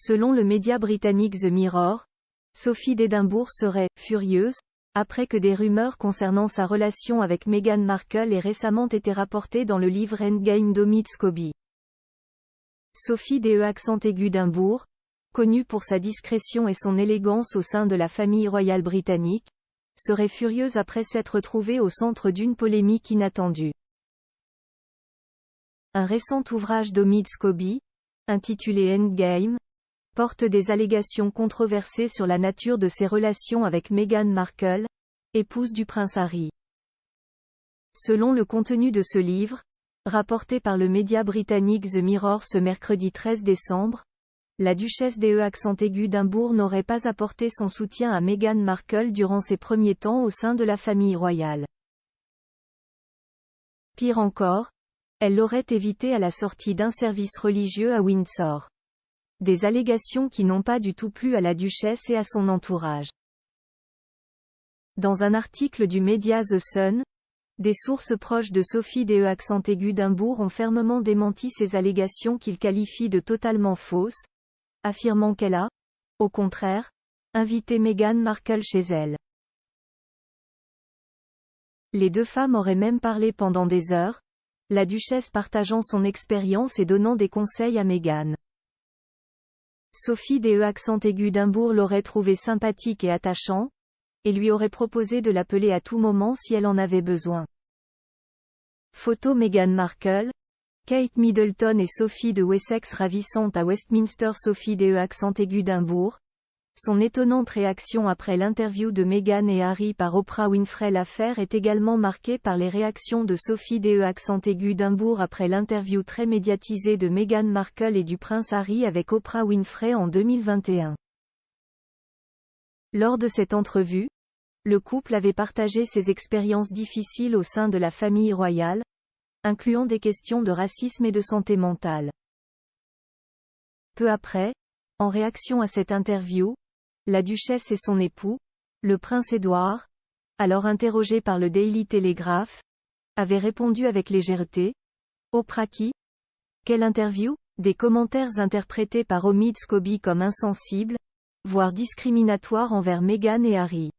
Selon le média britannique The Mirror, Sophie d'Édimbourg serait « furieuse » après que des rumeurs concernant sa relation avec Meghan Markle aient récemment été rapportées dans le livre Endgame d'Omid Scobie. Sophie d'Édimbourg, connue pour sa discrétion et son élégance au sein de la famille royale britannique, serait furieuse après s'être trouvée au centre d'une polémique inattendue. Un récent ouvrage d'Omid Scobie, intitulé Endgame, porte des allégations controversées sur la nature de ses relations avec Meghan Markle, épouse du prince Harry. Selon le contenu de ce livre, rapporté par le média britannique The Mirror ce mercredi 13 décembre, la duchesse d'Édimbourg n'aurait pas apporté son soutien à Meghan Markle durant ses premiers temps au sein de la famille royale. Pire encore, elle l'aurait évité à la sortie d'un service religieux à Windsor. Des allégations qui n'ont pas du tout plu à la duchesse et à son entourage. Dans un article du média The Sun, des sources proches de Sophie d'Édimbourg ont fermement démenti ces allégations qu'ils qualifient de totalement fausses, affirmant qu'elle a, au contraire, invité Meghan Markle chez elle. Les deux femmes auraient même parlé pendant des heures, la duchesse partageant son expérience et donnant des conseils à Meghan. Sophie d'Édimbourg l'aurait trouvé sympathique et attachant, et lui aurait proposé de l'appeler à tout moment si elle en avait besoin. Photo Meghan Markle, Kate Middleton et Sophie de Wessex ravissante à Westminster. Sophie d'Édimbourg, son étonnante réaction après l'interview de Meghan et Harry par Oprah Winfrey. L'affaire est également marquée par les réactions de Sophie d'Édimbourg après l'interview très médiatisée de Meghan Markle et du prince Harry avec Oprah Winfrey en 2021. Lors de cette entrevue, le couple avait partagé ses expériences difficiles au sein de la famille royale, incluant des questions de racisme et de santé mentale. Peu après, en réaction à cette interview, la duchesse et son époux, le prince Édouard, alors interrogé par le Daily Telegraph, avaient répondu avec légèreté « Oprah qui ? Quelle interview ?» Des commentaires interprétés par Omid Scobie comme insensibles, voire discriminatoires envers Meghan et Harry.